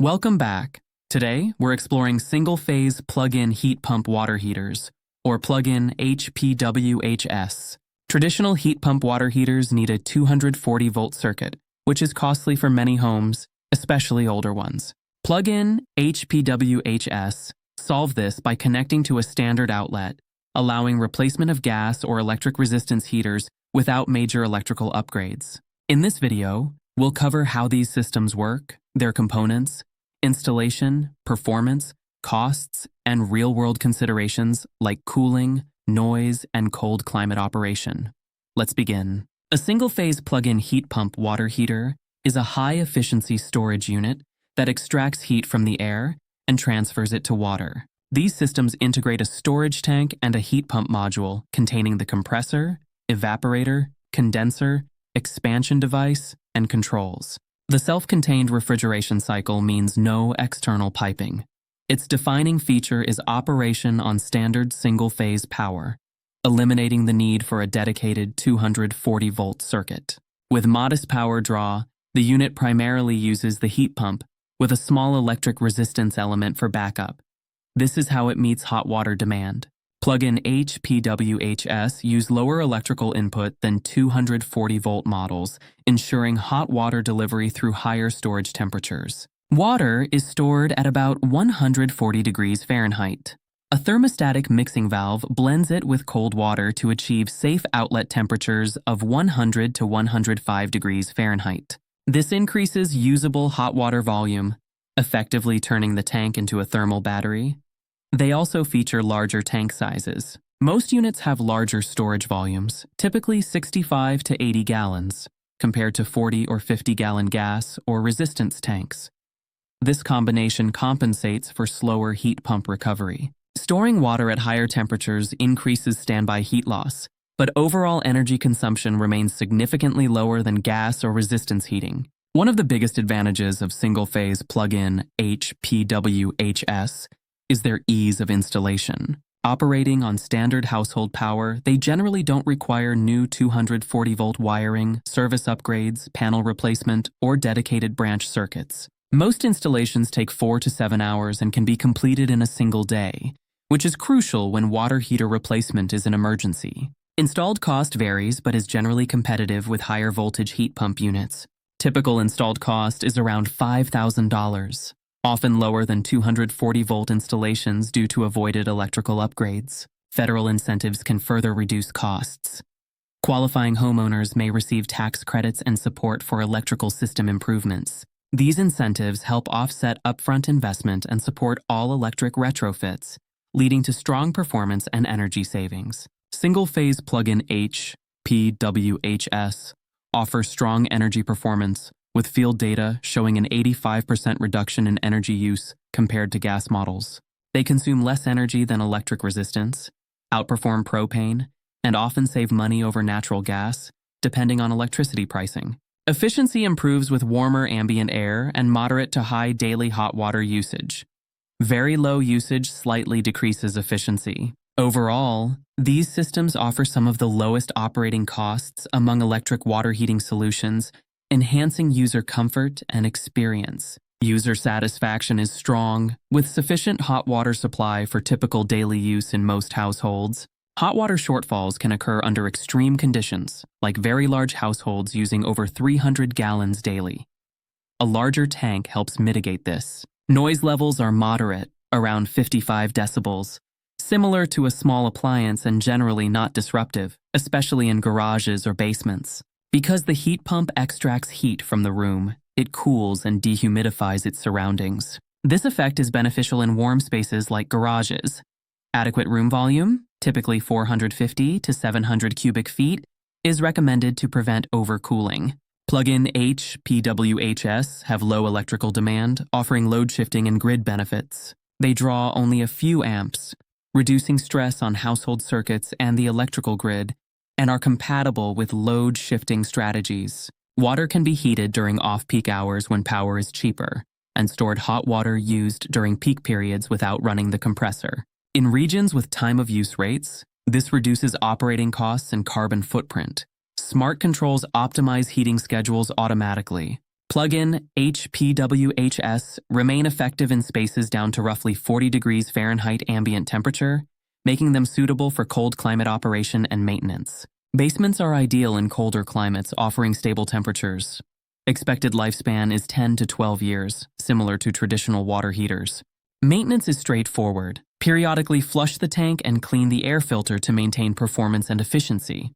Welcome back. Today, we're exploring single-phase plug-in heat pump water heaters, or plug-in HPWHs. Traditional heat pump water heaters need a 240-volt circuit, which is costly for many homes, especially older ones. Plug-in HPWHs solve this by connecting to a standard outlet, allowing replacement of gas or electric resistance heaters without major electrical upgrades. In this video, we'll cover how these systems work, their components, installation, performance, costs, and real-world considerations like cooling, noise, and cold climate operation. Let's begin. A single-phase plug-in heat pump water heater is a high-efficiency storage unit that extracts heat from the air and transfers it to water. These systems integrate a storage tank and a heat pump module containing the compressor, evaporator, condenser, expansion device, and controls. The self-contained refrigeration cycle means no external piping. Its defining feature is operation on standard single-phase power, eliminating the need for a dedicated 240-volt circuit. With modest power draw, the unit primarily uses the heat pump with a small electric resistance element for backup. This is how it meets hot water demand. Plug-in HPWHs use lower electrical input than 240-volt models, ensuring hot water delivery through higher storage temperatures. Water is stored at about 140 degrees Fahrenheit. A thermostatic mixing valve blends it with cold water to achieve safe outlet temperatures of 100 to 105 degrees Fahrenheit. This increases usable hot water volume, effectively turning the tank into a thermal battery. They also feature larger tank sizes. Most units have larger storage volumes, typically 65 to 80 gallons, compared to 40 or 50-gallon gas or resistance tanks. This combination compensates for slower heat pump recovery. Storing water at higher temperatures increases standby heat loss, but overall energy consumption remains significantly lower than gas or resistance heating. One of the biggest advantages of single-phase plug-in HPWHs is their ease of installation. Operating on standard household power, they generally don't require new 240-volt wiring, service upgrades, panel replacement, or dedicated branch circuits. Most installations take 4 to 7 hours and can be completed in a single day, which is crucial when water heater replacement is an emergency. Installed cost varies but is generally competitive with higher voltage heat pump units. Typical installed cost is around $5,000. Often lower than 240-volt installations due to avoided electrical upgrades. Federal incentives can further reduce costs. Qualifying homeowners may receive tax credits and support for electrical system improvements. These incentives help offset upfront investment and support all-electric retrofits, leading to strong performance and energy savings. Single-phase plug-in HPWHs offer strong energy performance, with field data showing an 85% reduction in energy use compared to gas models. They consume less energy than electric resistance, outperform propane, and often save money over natural gas, depending on electricity pricing. Efficiency improves with warmer ambient air and moderate to high daily hot water usage. Very low usage slightly decreases efficiency. Overall, these systems offer some of the lowest operating costs among electric water heating solutions, enhancing user comfort and experience. User satisfaction is strong, with sufficient hot water supply for typical daily use in most households. Hot water shortfalls can occur under extreme conditions, like very large households using over 300 gallons daily. A larger tank helps mitigate this. Noise levels are moderate, around 55 decibels, similar to a small appliance and generally not disruptive, especially in garages or basements. Because the heat pump extracts heat from the room, it cools and dehumidifies its surroundings. This effect is beneficial in warm spaces like garages. Adequate room volume, typically 450 to 700 cubic feet, is recommended to prevent overcooling. Plug-in HPWHs have low electrical demand, offering load shifting and grid benefits. They draw only a few amps, reducing stress on household circuits and the electrical grid, and are compatible with load-shifting strategies. Water can be heated during off-peak hours when power is cheaper, and stored hot water used during peak periods without running the compressor. In regions with time-of-use rates, this reduces operating costs and carbon footprint. Smart controls optimize heating schedules automatically, Plug-in HPWHs remain effective in spaces down to roughly 40 degrees Fahrenheit ambient temperature, making them suitable for cold climate operation and maintenance. Basements are ideal in colder climates, offering stable temperatures. Expected lifespan is 10 to 12 years, similar to traditional water heaters. Maintenance is straightforward. Periodically flush the tank and clean the air filter to maintain performance and efficiency.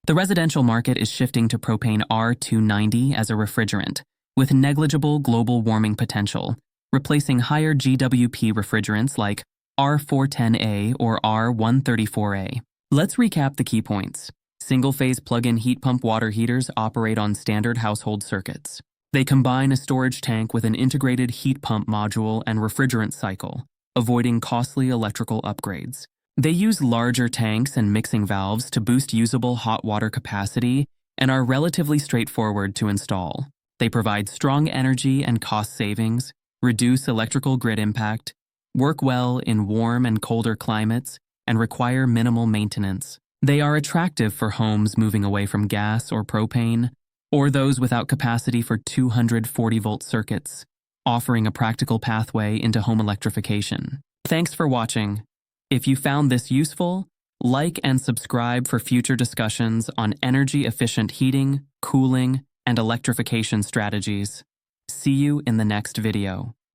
The residential market is shifting to propane R290 as a refrigerant, with negligible global warming potential, replacing higher GWP refrigerants like R410A or R134A. Let's recap the key points. Single-phase plug-in heat pump water heaters operate on standard household circuits. They combine a storage tank with an integrated heat pump module and refrigerant cycle, avoiding costly electrical upgrades. They use larger tanks and mixing valves to boost usable hot water capacity and are relatively straightforward to install. They provide strong energy and cost savings, reduce electrical grid impact, work well in warm and colder climates, and require minimal maintenance. They are attractive for homes moving away from gas or propane, or those without capacity for 240-volt circuits, offering a practical pathway into home electrification. Thanks for watching. If you found this useful, like and subscribe for future discussions on energy-efficient heating, cooling, and electrification strategies. See you in the next video.